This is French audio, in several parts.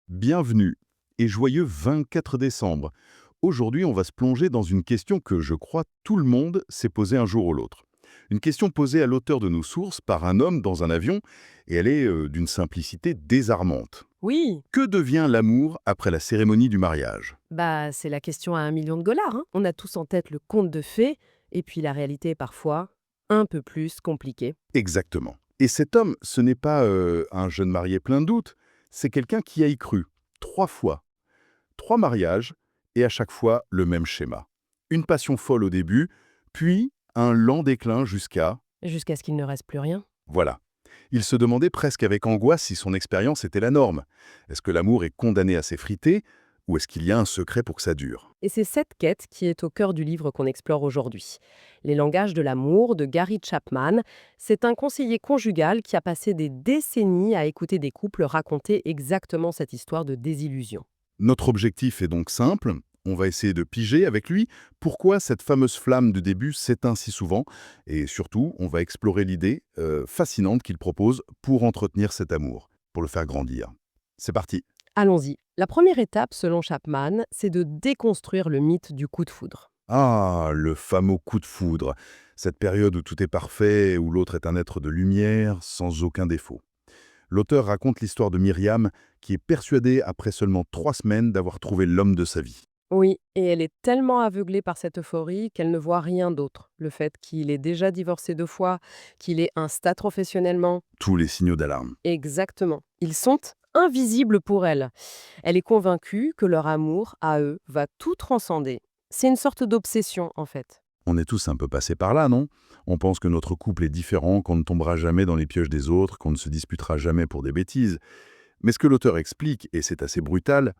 Bienvenue et joyeux 24 décembre. Aujourd'hui, on va se plonger dans une question que je crois tout le monde s'est posée un jour ou l'autre. Une question posée à l'auteur de nos sources par un homme dans un avion, et elle est d'une simplicité désarmante. Oui, Que devient l'amour après la cérémonie du mariage? c'est la question à 1 million de dollars, hein. On a tous en tête le conte de fées, et puis la réalité est parfois un peu plus compliquée. Exactement. Et cet homme, ce n'est pas un jeune marié plein de doutes, c'est quelqu'un qui a y cru. 3 fois. 3 mariages, et à chaque fois le même schéma. Une passion folle au début, puis un lent déclin jusqu'à... Jusqu'à ce qu'il ne reste plus rien. Voilà. Il se demandait presque avec angoisse si son expérience était la norme. Est-ce que l'amour est condamné à s'effriter, ou est-ce qu'il y a un secret pour que ça dure? Et c'est cette quête qui est au cœur du livre qu'on explore aujourd'hui. Les langages de l'amour de Gary Chapman, c'est un conseiller conjugal qui a passé des décennies à écouter des couples raconter exactement cette histoire de désillusion. Notre objectif est donc simple. On va essayer de piger avec lui pourquoi cette fameuse flamme de début s'éteint si souvent. Et surtout, on va explorer l'idée fascinante qu'il propose pour entretenir cet amour, pour le faire grandir. C'est parti. Allons-y. La première étape, selon Chapman, c'est de déconstruire le mythe du coup de foudre. Ah, le fameux coup de foudre. Cette période où tout est parfait, où l'autre est un être de lumière, sans aucun défaut. L'auteur raconte l'histoire de Myriam, qui est persuadée, après seulement 3 semaines, d'avoir trouvé l'homme de sa vie. Oui, et elle est tellement aveuglée par cette euphorie qu'elle ne voit rien d'autre. Le fait qu'il ait déjà divorcé 2 fois, qu'il est insta professionnellement. Tous les signaux d'alarme. Exactement. Ils sont invisibles pour elle. Elle est convaincue que leur amour, à eux, va tout transcender. C'est une sorte d'obsession, en fait. On est tous un peu passés par là, non? On pense que notre couple est différent, qu'on ne tombera jamais dans les pièges des autres, qu'on ne se disputera jamais pour des bêtises. Mais ce que l'auteur explique, et c'est assez brutal,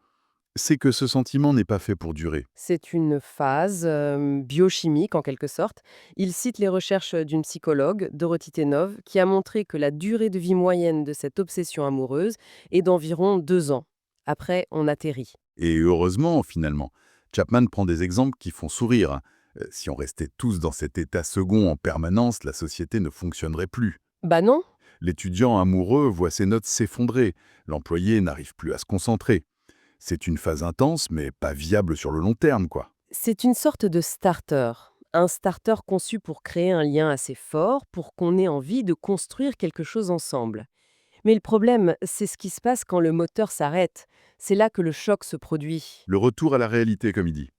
c'est que ce sentiment n'est pas fait pour durer. C'est une phase biochimique, en quelque sorte. Il cite les recherches d'une psychologue, Dorothy Tenov, qui a montré que la durée de vie moyenne de cette obsession amoureuse est d'environ 2 ans. Après, on atterrit. Et heureusement, finalement, Chapman prend des exemples qui font sourire. Si on restait tous dans cet état second en permanence, la société ne fonctionnerait plus. Bah non, L'étudiant amoureux voit ses notes s'effondrer, l'employé n'arrive plus à se concentrer. C'est une phase intense, mais pas viable sur le long terme, quoi. c'est une sorte de starter. Un starter conçu pour créer un lien assez fort, pour qu'on ait envie de construire quelque chose ensemble. Mais le problème, c'est ce qui se passe quand le moteur s'arrête. C'est là que le choc se produit. Le retour à la réalité, comme il dit.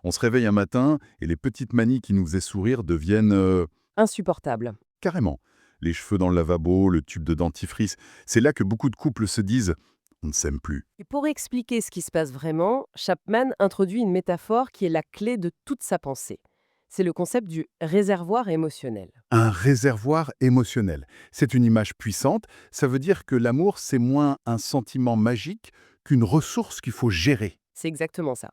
On se réveille un matin et les petites manies qui nous faisaient sourire deviennent Insupportable. carrément. Les cheveux dans le lavabo, le tube de dentifrice. C'est là que beaucoup de couples se disent « on ne s'aime plus ». Et pour expliquer ce qui se passe vraiment, Chapman introduit une métaphore qui est la clé de toute sa pensée. C'est le concept du réservoir émotionnel. Un réservoir émotionnel. C'est une image puissante. Ça veut dire que l'amour, c'est moins un sentiment magique qu'une ressource qu'il faut gérer. C'est exactement ça.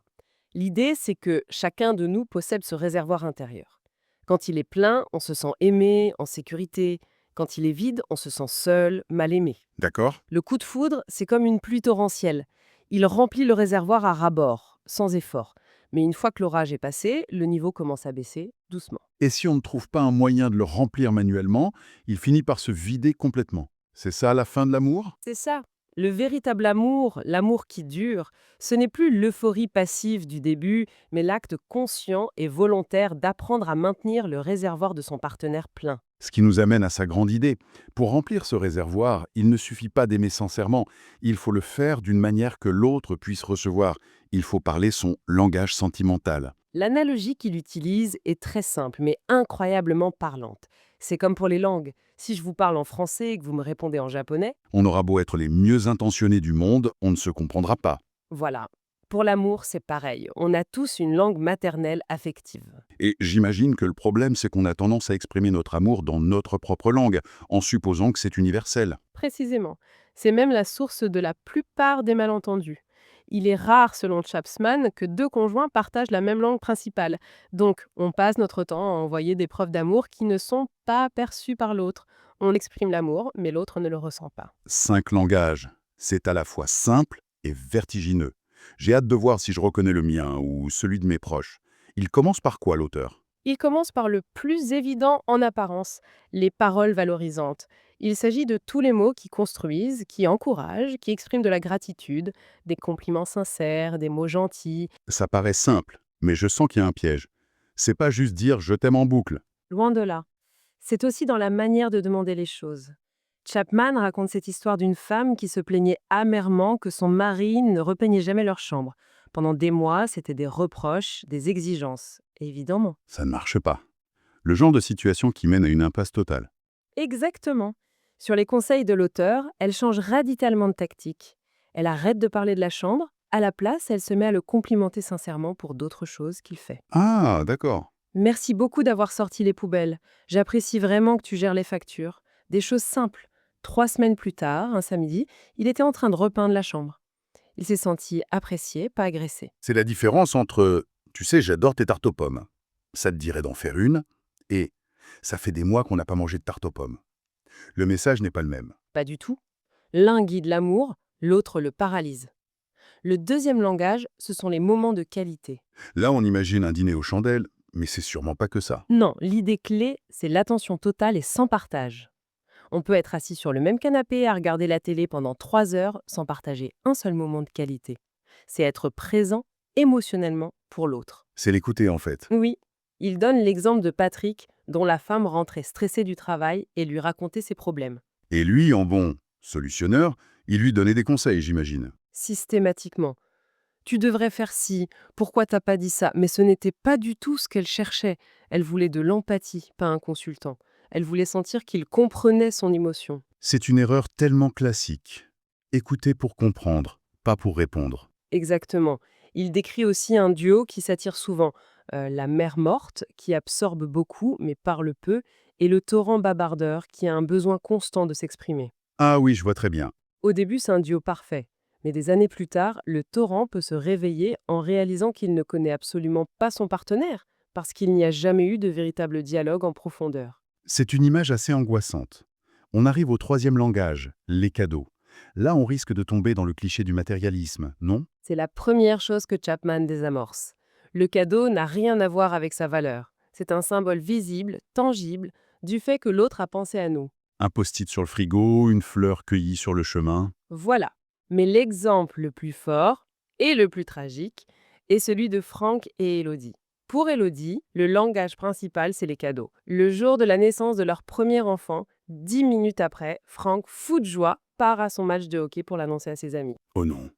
L'idée, c'est que chacun de nous possède ce réservoir intérieur. Quand il est plein, on se sent aimé, en sécurité. Quand il est vide, on se sent seul, mal aimé. D'accord? Le coup de foudre, c'est comme une pluie torrentielle. Il remplit le réservoir à ras-bord, sans effort. Mais une fois que l'orage est passé, le niveau commence à baisser doucement. Et si on ne trouve pas un moyen de le remplir manuellement, il finit par se vider complètement. C'est ça la fin de l'amour? C'est ça. Le véritable amour, l'amour qui dure, ce n'est plus l'euphorie passive du début, mais l'acte conscient et volontaire d'apprendre à maintenir le réservoir de son partenaire plein. Ce qui nous amène à sa grande idée. Pour remplir ce réservoir, il ne suffit pas d'aimer sincèrement, il faut le faire d'une manière que l'autre puisse recevoir. Il faut parler son langage sentimental. L'analogie qu'il utilise est très simple, mais incroyablement parlante. C'est comme pour les langues. Si je vous parle en français et que vous me répondez en japonais, On aura beau être les mieux intentionnés du monde, on ne se comprendra pas. voilà. Pour l'amour, c'est pareil. On a tous une langue maternelle affective. Et j'imagine que le problème, c'est qu'on a tendance à exprimer notre amour dans notre propre langue, en supposant que c'est universel. Précisément. C'est même la source de la plupart des malentendus. Il est rare, selon Chapman, que 2 conjoints partagent la même langue principale. Donc, on passe notre temps à envoyer des preuves d'amour qui ne sont pas perçues par l'autre. On exprime l'amour, mais l'autre ne le ressent pas. 5 langages. C'est à la fois simple et vertigineux. J'ai hâte de voir si je reconnais le mien ou celui de mes proches. Il commence par quoi, l'auteur? Il commence par le plus évident en apparence, les paroles valorisantes. Il s'agit de tous les mots qui construisent, qui encouragent, qui expriment de la gratitude, des compliments sincères, des mots gentils. Ça paraît simple, mais je sens qu'il y a un piège. C'est pas juste dire je t'aime en boucle. Loin de là. C'est aussi dans la manière de demander les choses. Chapman raconte cette histoire d'une femme qui se plaignait amèrement que son mari ne repeignait jamais leur chambre. Pendant des mois, c'était des reproches, des exigences. Évidemment. Ça ne marche pas. Le genre de situation qui mène à une impasse totale. Exactement. Sur les conseils de l'auteur, elle change radicalement de tactique. Elle arrête de parler de la chambre. À la place, elle se met à le complimenter sincèrement pour d'autres choses qu'il fait. Ah, d'accord. Merci beaucoup d'avoir sorti les poubelles. J'apprécie vraiment que tu gères les factures. Des choses simples. 3 semaines plus tard, un samedi, il était en train de repeindre la chambre. Il s'est senti apprécié, pas agressé. C'est la différence entre tu sais, j'adore tes tartes aux pommes. Ça te dirait d'en faire une, et ça fait des mois qu'on n'a pas mangé de tarte aux pommes. Le message n'est pas le même. Pas du tout. L'un guide l'amour, l'autre le paralyse. Le deuxième langage, ce sont les moments de qualité. Là, on imagine un dîner aux chandelles, mais c'est sûrement pas que ça. Non, l'idée clé, c'est l'attention totale et sans partage. On peut être assis sur le même canapé à regarder la télé pendant 3 heures sans partager un seul moment de qualité. C'est être présent émotionnellement pour l'autre. C'est l'écouter en fait. Oui, il donne l'exemple de Patrick, dont la femme rentrait stressée du travail et lui racontait ses problèmes. Et lui, en bon solutionneur, il lui donnait des conseils, j'imagine. Systématiquement. Tu devrais faire ci, pourquoi t'as pas dit ça? Mais ce n'était pas du tout ce qu'elle cherchait. Elle voulait de l'empathie, pas un consultant. Elle voulait sentir qu'il comprenait son émotion. C'est une erreur tellement classique. Écouter pour comprendre, pas pour répondre. Exactement. Il décrit aussi un duo qui s'attire souvent. La mère morte, qui absorbe beaucoup mais parle peu, et le torrent bavardeur, qui a un besoin constant de s'exprimer. Ah oui, je vois très bien. Au début, c'est un duo parfait. Mais des années plus tard, le torrent peut se réveiller en réalisant qu'il ne connaît absolument pas son partenaire, parce qu'il n'y a jamais eu de véritable dialogue en profondeur. C'est une image assez angoissante. On arrive au troisième langage, les cadeaux. Là, on risque de tomber dans le cliché du matérialisme, non? C'est la première chose que Chapman désamorce. Le cadeau n'a rien à voir avec sa valeur. C'est un symbole visible, tangible, du fait que l'autre a pensé à nous. Un post-it sur le frigo, une fleur cueillie sur le chemin. Voilà. Mais l'exemple le plus fort et le plus tragique est celui de Frank et Elodie. Pour Elodie, le langage principal, c'est les cadeaux. Le jour de la naissance de leur premier enfant, 10 minutes après, Frank, fou de joie, part à son match de hockey pour l'annoncer à ses amis. Oh non.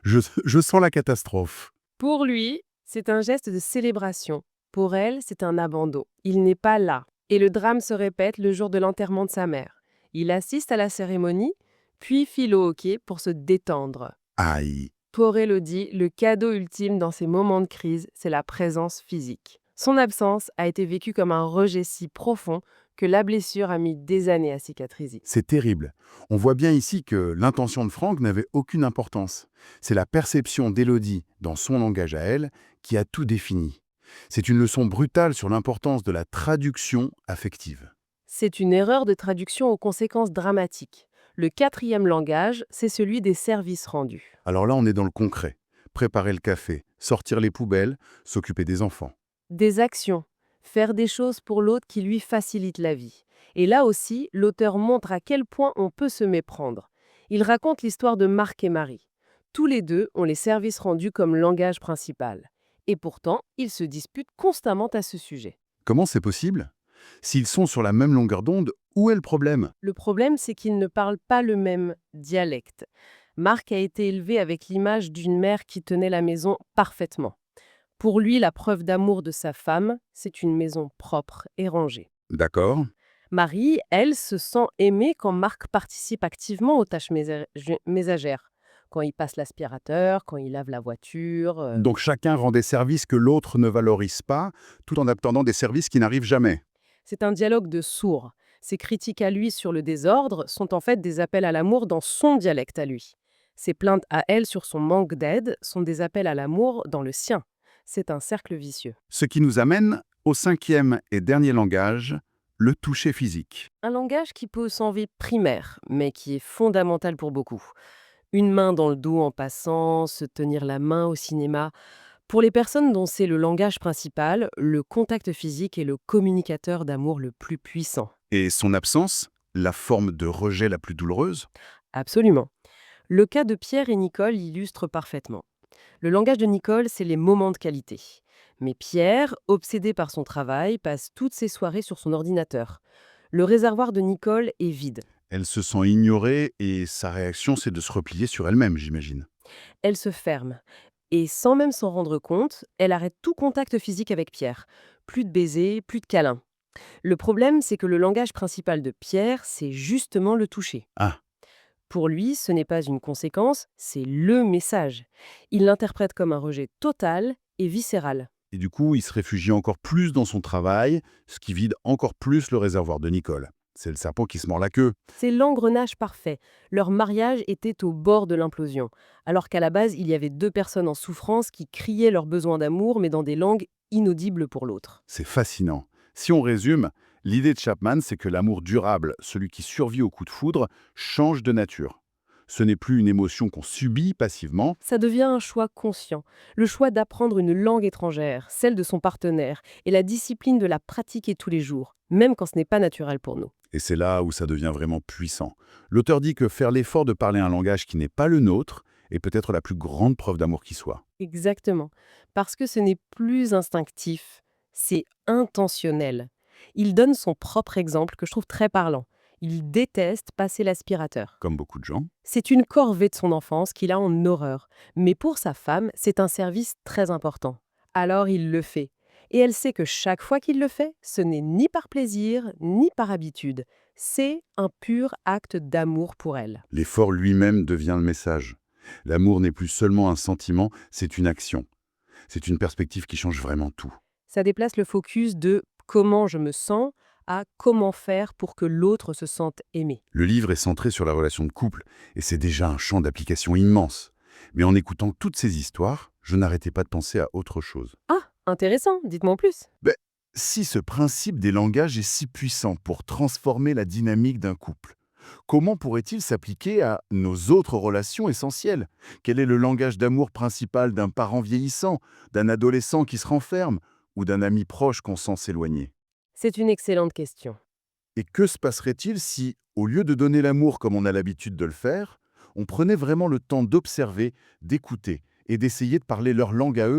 Je sens la catastrophe. Pour lui, c'est un geste de célébration. Pour elle, c'est un abandon. Il n'est pas là. Et le drame se répète le jour de l'enterrement de sa mère. Il assiste à la cérémonie, puis file au hockey pour se détendre. Aïe. Pour Elodie, le cadeau ultime dans ces moments de crise, c'est la présence physique. Son absence a été vécue comme un rejet si profond que la blessure a mis des années à cicatriser. C'est terrible. On voit bien ici que l'intention de Franck n'avait aucune importance. C'est la perception d'Élodie, dans son langage à elle, qui a tout défini. C'est une leçon brutale sur l'importance de la traduction affective. C'est une erreur de traduction aux conséquences dramatiques. Le quatrième langage, c'est celui des services rendus. Alors là, on est dans le concret. Préparer le café, sortir les poubelles, s'occuper des enfants. Des actions, faire des choses pour l'autre qui lui facilitent la vie. Et là aussi, l'auteur montre à quel point on peut se méprendre. Il raconte l'histoire de Marc et Marie. Tous les deux ont les services rendus comme langage principal. Et pourtant, ils se disputent constamment à ce sujet. Comment c'est possible? S'ils sont sur la même longueur d'onde, où est le problème? Le problème, c'est qu'ils ne parlent pas le même dialecte. Marc a été élevé avec l'image d'une mère qui tenait la maison parfaitement. Pour lui, la preuve d'amour de sa femme, c'est une maison propre et rangée. D'accord. Marie, elle, se sent aimée quand Marc participe activement aux tâches ménagères. Quand il passe l'aspirateur, quand il lave la voiture. Donc chacun rend des services que l'autre ne valorise pas, tout en attendant des services qui n'arrivent jamais. C'est un dialogue de sourds. Ses critiques à lui sur le désordre sont en fait des appels à l'amour dans son dialecte à lui. Ses plaintes à elle sur son manque d'aide sont des appels à l'amour dans le sien. C'est un cercle vicieux. Ce qui nous amène au cinquième et dernier langage, le toucher physique. Un langage qui peut sembler primaire, mais qui est fondamental pour beaucoup. Une main dans le dos en passant, se tenir la main au cinéma. Pour les personnes dont c'est le langage principal, le contact physique est le communicateur d'amour le plus puissant. Et son absence, la forme de rejet la plus douloureuse? Absolument. Le cas de Pierre et Nicole illustre parfaitement. Le langage de Nicole, c'est les moments de qualité. Mais Pierre, obsédé par son travail, passe toutes ses soirées sur son ordinateur. Le réservoir de Nicole est vide. Elle se sent ignorée et sa réaction, c'est de se replier sur elle-même, j'imagine. Elle se ferme. Et sans même s'en rendre compte, elle arrête tout contact physique avec Pierre. Plus de baisers, plus de câlins. Le problème, c'est que le langage principal de Pierre, c'est justement le toucher. Ah, Pour lui, ce n'est pas une conséquence, c'est le message. Il l'interprète comme un rejet total et viscéral. et du coup, il se réfugie encore plus dans son travail, ce qui vide encore plus le réservoir de Nicole. C'est le serpent qui se mord la queue. C'est l'engrenage parfait. Leur mariage était au bord de l'implosion, alors qu'à la base, il y avait deux personnes en souffrance qui criaient leur besoin d'amour, mais dans des langues inaudibles pour l'autre. C'est fascinant. Si on résume, l'idée de Chapman, c'est que l'amour durable, celui qui survit au coup de foudre, change de nature. Ce n'est plus une émotion qu'on subit passivement, Ça devient un choix conscient, le choix d'apprendre une langue étrangère, celle de son partenaire, et la discipline de la pratiquer tous les jours, même quand ce n'est pas naturel pour nous. et c'est là où ça devient vraiment puissant. L'auteur dit que faire l'effort de parler un langage qui n'est pas le nôtre est peut-être la plus grande preuve d'amour qui soit. Exactement. Parce que ce n'est plus instinctif, c'est intentionnel. Il donne son propre exemple que je trouve très parlant. Il déteste passer l'aspirateur. Comme beaucoup de gens. C'est une corvée de son enfance qu'il a en horreur. Mais pour sa femme, c'est un service très important. Alors il le fait. Et elle sait que chaque fois qu'il le fait, ce n'est ni par plaisir, ni par habitude. C'est un pur acte d'amour pour elle. L'effort lui-même devient le message. L'amour n'est plus seulement un sentiment, c'est une action. C'est une perspective qui change vraiment tout. Ça déplace le focus de comment je me sens à comment faire pour que l'autre se sente aimé. Le livre est centré sur la relation de couple, et c'est déjà un champ d'application immense. Mais en écoutant toutes ces histoires, je n'arrêtais pas de penser à autre chose. Ah, intéressant, dites-moi en plus. Ben, si ce principe des langages est si puissant pour transformer la dynamique d'un couple, comment pourrait-il s'appliquer à nos autres relations essentielles? Quel est le langage d'amour principal d'un parent vieillissant, d'un adolescent qui se renferme, ou d'un ami proche qu'on sent s'éloigner? C'est une excellente question. Et que se passerait-il si, au lieu de donner l'amour comme on a l'habitude de le faire, on prenait vraiment le temps d'observer, d'écouter et d'essayer de parler leur langue à eux